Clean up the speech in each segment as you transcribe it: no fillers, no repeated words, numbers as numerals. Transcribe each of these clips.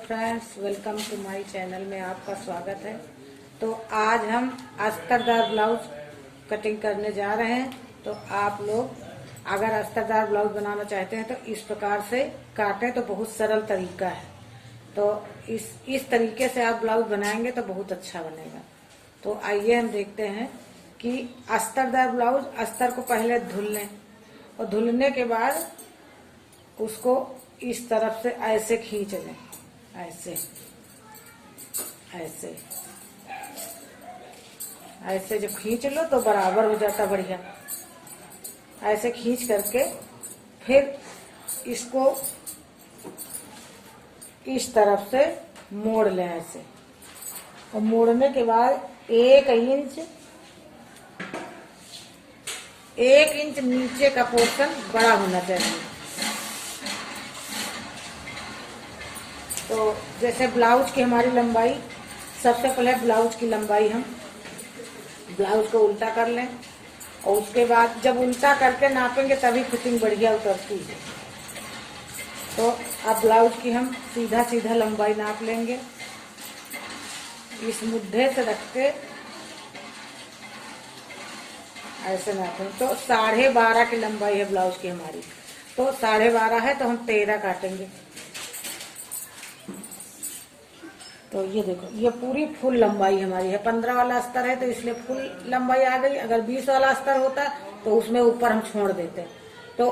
Friends, welcome to my channel में आपका स्वागत है। तो आज हम अस्तरदार ब्लाउज कटिंग करने जा रहे हैं। तो आप लोग अगर अस्तरदार ब्लाउज बनाना चाहते हैं तो इस प्रकार से काटें तो बहुत सरल तरीका है। तो इस तरीके से आप ब्लाउज बनाएंगे तो बहुत अच्छा बनेगा। तो आइए हम देखते हैं कि अस्तरदार ब्लाउज अस्तर को पहले धुल लें और धुलने के बाद उसको इस तरफ से ऐसे खींच लें, ऐसे ऐसे ऐसे जब खींच लो तो बराबर हो जाता बढ़िया। ऐसे खींच करके फिर इसको इस तरफ से मोड़ लें ऐसे, और मोड़ने के बाद 1 इंच नीचे का पोर्शन बड़ा होना चाहिए। तो जैसे ब्लाउज की हमारी लंबाई, सबसे पहले ब्लाउज की लंबाई हम ब्लाउज को उल्टा कर लें और उसके बाद जब उल्टा करके नापेंगे तभी फिटिंग बढ़िया उतरती है। तो अब ब्लाउज की हम सीधा सीधा लंबाई नाप लेंगे। इस मुद्दे से रख के ऐसे नापें तो 12.5 की लंबाई है ब्लाउज की हमारी। तो 12.5 है तो हम 13 काटेंगे। तो ये देखो, ये पूरी फुल लंबाई हमारी है। 15 वाला अस्तर है तो इसलिए फुल लंबाई आ गई। अगर 20 वाला अस्तर होता तो उसमें ऊपर हम छोड़ देते। तो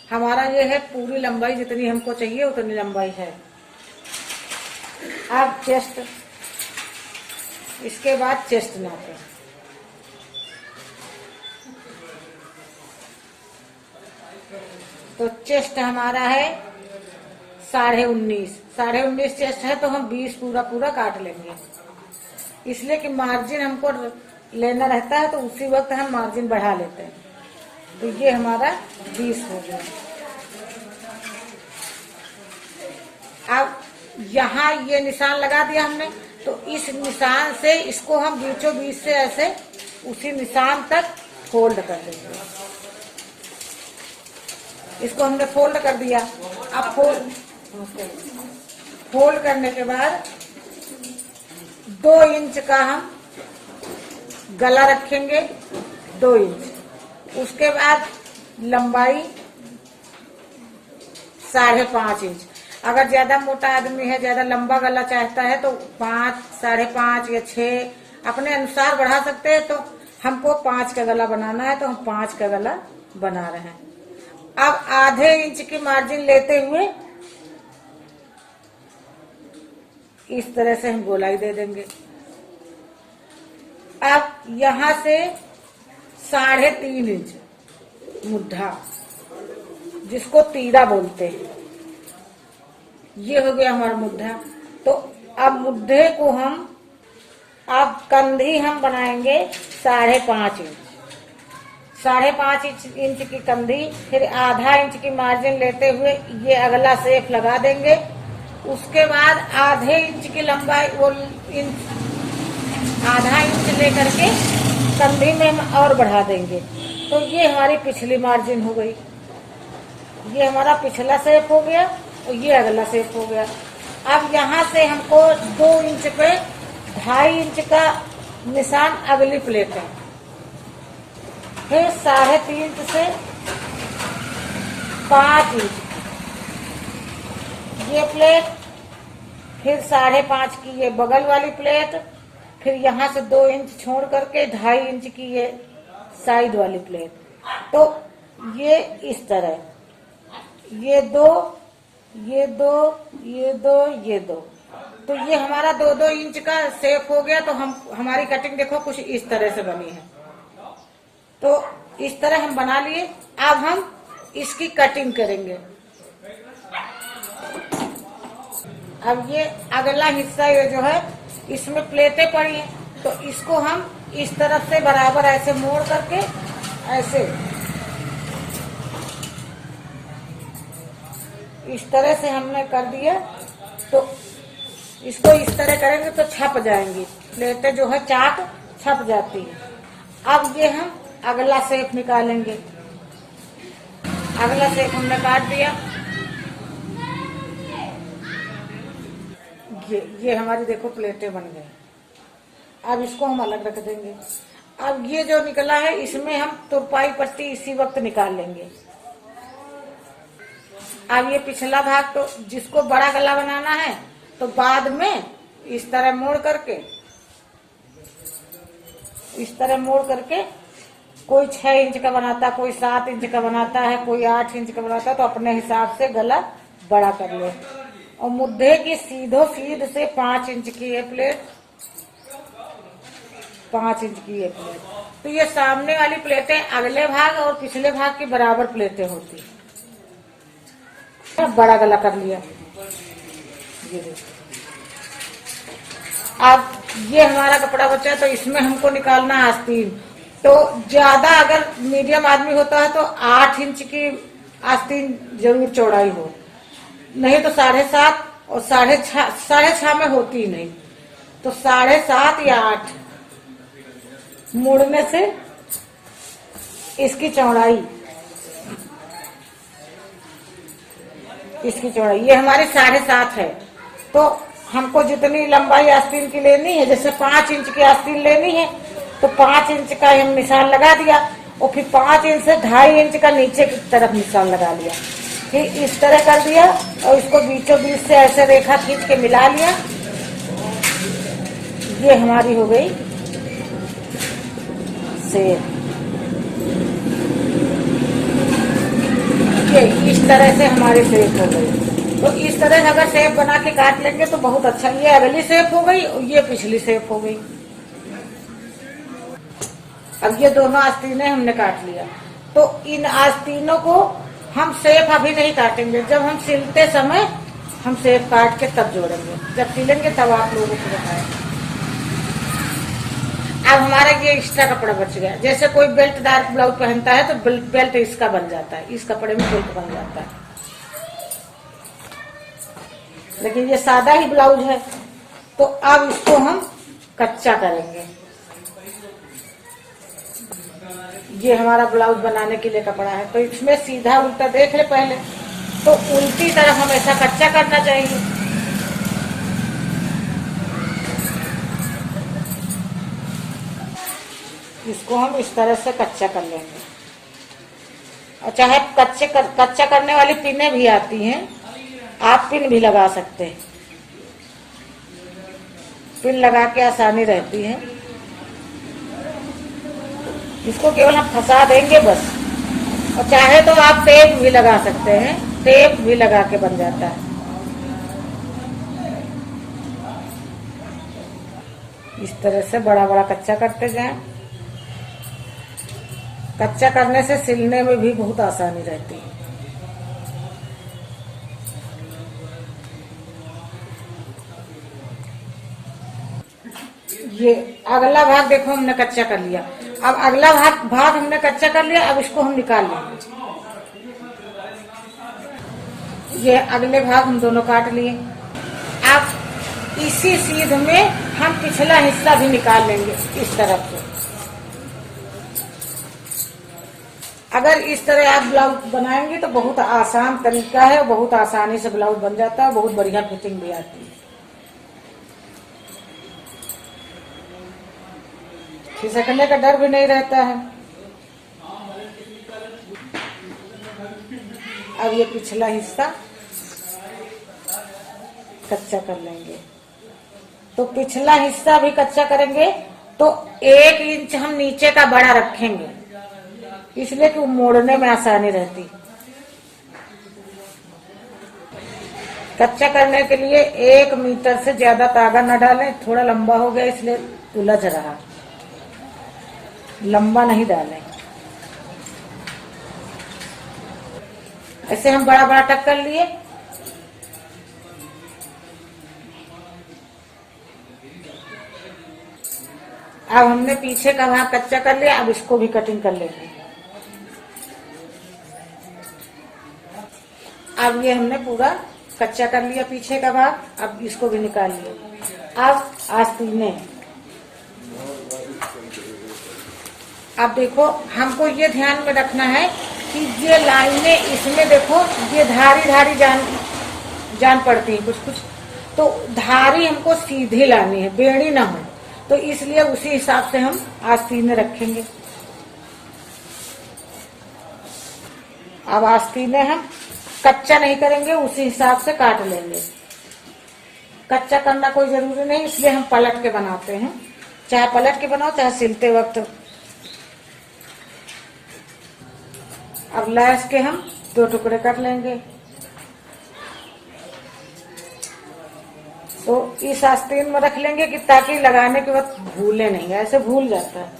हमारा ये है पूरी लंबाई, जितनी हमको चाहिए उतनी लंबाई है। अब चेस्ट, इसके बाद चेस्ट नापें। तो चेस्ट हमारा है 19.5 चेस्ट है तो हम 20 पूरा काट लेंगे, इसलिए कि मार्जिन हमको लेना रहता है तो उसी वक्त हम मार्जिन बढ़ा लेते हैं। तो ये हमारा 20 हो गया। अब यहाँ ये निशान लगा दिया हमने, तो इस निशान से इसको हम बीचों बीच से ऐसे उसी निशान तक फोल्ड कर देंगे। इसको हमने फोल्ड कर दिया। अब फोल्ड करने के बाद 2 इंच का हम गला रखेंगे, 2 इंच। उसके बाद लंबाई 5.5 इंच। अगर ज्यादा मोटा आदमी है, ज्यादा लंबा गला चाहता है तो 5, 5.5 या 6 अपने अनुसार बढ़ा सकते हैं। तो हमको 5 का गला बनाना है तो हम 5 का गला बना रहे हैं। अब आधे इंच की मार्जिन लेते हुए इस तरह से हम गोलाई दे देंगे। अब यहाँ से 3.5 इंच मुद्दा, जिसको तीरा बोलते हैं, ये हो गया हमारा मुद्दा। तो अब मुद्दे को हम, अब कंधी हम बनाएंगे 5.5 इंच। 5.5 इंच की कंधी, फिर आधा इंच की मार्जिन लेते हुए ये अगला शेप लगा देंगे। उसके बाद आधे इंच की लंबाई, वो आधा इंच लेकर के कंधी में हम और बढ़ा देंगे। तो ये हमारी पिछली मार्जिन हो गई। ये हमारा पिछला शेप हो गया और ये अगला शेप हो गया। अब यहाँ से हमको 2 इंच पे 2.5 इंच का निशान अगली प्लेट है। फिर 3.5 इंच से 5 इंच ये प्लेट, फिर 5.5 की ये बगल वाली प्लेट, फिर यहाँ से 2 इंच छोड़ करके 2.5 इंच की ये साइड वाली प्लेट। तो ये इस तरह, ये 2, ये 2, ये 2, ये 2। तो ये हमारा 2-2 इंच का शेप हो गया। तो हमारी कटिंग देखो कुछ इस तरह से बनी है। तो इस तरह हम बना लिए। अब हम इसकी कटिंग करेंगे। अब ये अगला हिस्सा ये जो है, इसमें प्लेटें पड़ी हैं, तो इसको हम इस तरफ से बराबर ऐसे मोड़ करके ऐसे इस तरह से हमने कर दिया। तो इसको इस तरह करेंगे तो छप जाएंगी प्लेटें, जो है चाक छप जाती है। अब ये हम अगला शेप निकालेंगे। अगला शेप हमने काट दिया। ये हमारी देखो प्लेटें बन गई। अब इसको हम अलग रख देंगे। अब ये जो निकला है इसमें हम तुरपाई पट्टी इसी वक्त निकाल लेंगे। अब ये पिछला भाग तो जिसको बड़ा गला बनाना है तो बाद में इस तरह मोड़ करके, कोई 6 इंच का बनाता, कोई 7 इंच का बनाता है, कोई 8 इंच का बनाता है, तो अपने हिसाब से गला बड़ा कर ले। और मुद्दे की सीध से 5 इंच की है प्लेट, 5 इंच की है प्लेट। तो ये सामने वाली प्लेटें अगले भाग और पिछले भाग की बराबर प्लेटें होती है। बड़ा गला कर लिया। ये देखो, अब ये हमारा कपड़ा बचा है तो इसमें हमको निकालना है आस्तीन। तो ज्यादा अगर मीडियम आदमी होता है तो 8 इंच की आस्तीन जरूर चौड़ाई हो, नहीं तो 7.5 और 6.5 में होती ही नहीं, तो 7.5 या 8 मुड़ने से इसकी चौड़ाई ये हमारी 7.5 है। तो हमको जितनी लंबाई आस्तीन की लेनी है, जैसे 5 इंच की आस्तीन लेनी है तो 5 इंच का हम निशान लगा दिया और फिर 5 इंच से 2.5 इंच का नीचे की तरफ निशान लगा लिया। फिर इस तरह कर दिया और इसको बीचों बीच से ऐसे रेखा खींच के मिला लिया। ये हमारी हो गई सेब। ये इस तरह से हमारी सेब हो गई। तो इस तरह से अगर सेब बना के काट लेंगे तो बहुत अच्छा। ये अगली सेब हो गई और ये पिछली सेब हो गई। अब ये दोनों आस्तीनें हमने काट लिया। तो इन आस्तीनों को हम सेब अभी नहीं काटेंगे, जब हम सिलते समय हम सेब काट के तब जोड़ेंगे। जब सिलेंगे तब आप लोगों को बताएंगे। अब हमारा ये एक्स्ट्रा कपड़ा बच गया। जैसे कोई बेल्टदार ब्लाउज पहनता है तो बेल्ट इसका बन जाता है, इस कपड़े में बेल्ट बन जाता है। लेकिन ये सादा ही ब्लाउज है तो अब इसको हम कच्चा करेंगे। ये हमारा ब्लाउज बनाने के लिए कपड़ा है तो इसमें सीधा उल्टा देख ले पहले, तो उल्टी तरफ हमेशा कच्चा करना चाहिए। इसको हम इस तरह से कच्चा कर लेंगे। और चाहे कच्चा करने वाली पिनें भी आती हैं, आप पिन भी लगा सकते हैं। पिन लगा के आसानी रहती है। इसको केवल हम फंसा देंगे बस। और चाहे तो आप टेप भी लगा सकते हैं, टेप भी लगा के बन जाता है। इस तरह से बड़ा बड़ा कच्चा करते जाएं। कच्चा करने से सिलने में भी बहुत आसानी रहती है। ये अगला भाग देखो हमने कच्चा कर लिया। अब अगला भाग हमने कच्चा कर लिया। अब इसको हम निकाल लेंगे। ये अगले भाग हम दोनों काट लिए। अब इसी सीध में हम पिछला हिस्सा भी निकाल लेंगे इस तरफ से। अगर इस तरह आप ब्लाउज बनाएंगे तो बहुत आसान तरीका है, बहुत आसानी से ब्लाउज बन जाता है, बहुत बढ़िया फिटिंग भी आती है। खिसकने का डर भी नहीं रहता है। अब ये पिछला हिस्सा कच्चा कर लेंगे। तो पिछला हिस्सा भी कच्चा करेंगे तो 1 इंच हम नीचे का बड़ा रखेंगे, इसलिए कि मोड़ने में आसानी रहती। कच्चा करने के लिए 1 मीटर से ज्यादा धागा न डालें। थोड़ा लंबा हो गया इसलिए उलझ रहा, लंबा नहीं डालें। ऐसे हम बड़ा बड़ा टक कर लिए। अब हमने पीछे का भाग कच्चा कर लिया। अब इसको भी कटिंग कर लेंगे। अब ये हमने पूरा कच्चा कर लिया पीछे का भाग। अब इसको भी निकाल लिया। अब आस्तीनें, अब देखो हमको ये ध्यान में रखना है कि ये लाइनें इसमें देखो ये धारी धारी जान पड़ती है कुछ कुछ। तो धारी हमको सीधी लानी है, बेड़ी ना हो, तो इसलिए उसी हिसाब से हम आस्तीन रखेंगे। अब आस्तीन हम कच्चा नहीं करेंगे, उसी हिसाब से काट लेंगे। कच्चा करना कोई जरूरी नहीं, इसलिए हम पलट के बनाते हैं। चाहे पलट के बनाओ चाहे सिलते वक्त। अब लैस के हम 2 टुकड़े कर लेंगे। तो इस आस्तीन में रख लेंगे कि ताकि लगाने के बाद भूले नहीं, ऐसे भूल जाता है।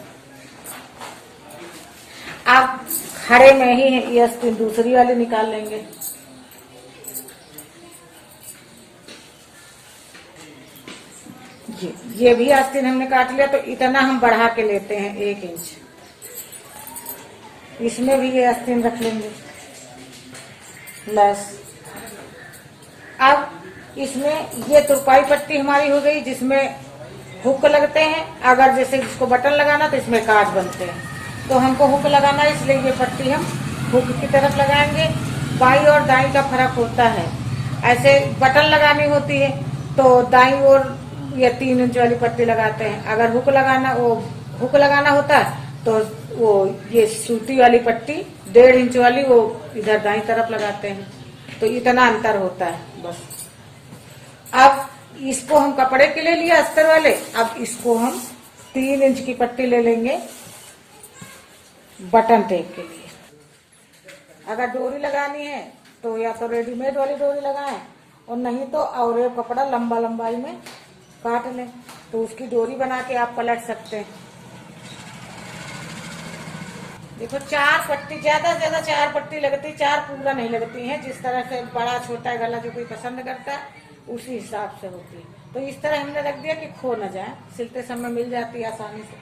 आप खड़े में ही ये आस्तीन दूसरी वाली निकाल लेंगे। ये भी आस्तीन हमने काट लिया, तो इतना हम बढ़ा के लेते हैं 1 इंच। इसमें भी ये आस्तीन रख लेंगे लैस। अब इसमें ये तुरपाई पट्टी हमारी हो गई, जिसमें हुक लगते हैं। अगर जैसे इसको बटन लगाना तो इसमें काज बनते हैं, तो हमको हुक लगाना है, इसलिए ये पट्टी हम हुक की तरफ लगाएंगे। बाई और दाई का फर्क होता है। ऐसे बटन लगानी होती है तो दाई और ये 3 इंच वाली पट्टी लगाते हैं। अगर हुक लगाना होता है तो वो ये सूती वाली पट्टी 1.5 इंच वाली वो इधर दाई तरफ लगाते हैं। तो इतना अंतर होता है बस। अब इसको हम कपड़े के लिए लिया अस्तर वाले। अब इसको हम 3 इंच की पट्टी ले लेंगे बटन टेप के लिए। अगर डोरी लगानी है तो या तो रेडीमेड वाली डोरी लगाएं, और नहीं तो और कपड़ा लंबाई में काट लें, तो उसकी डोरी बना के आप पलट सकते हैं। देखो 4 पट्टी, ज्यादा से ज्यादा 4 पट्टी लगती, 4 पूरा नहीं लगती हैं। जिस तरह से बड़ा छोटा गला जो कोई पसंद करता है उसी हिसाब से होती है। तो इस तरह हमने रख दिया कि खो न जाए, सिलते समय मिल जाती है आसानी से।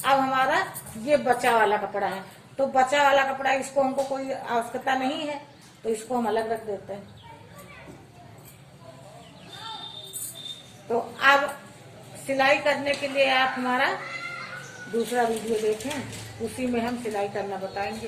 अब हमारा ये बचा वाला कपड़ा है, तो बचा वाला कपड़ा इसको हमको कोई आवश्यकता नहीं है, तो इसको हम अलग रख देते हैं। तो अब सिलाई करने के लिए आप हमारा दूसरा वीडियो देखें, उसी में हम सिलाई करना बताएंगे।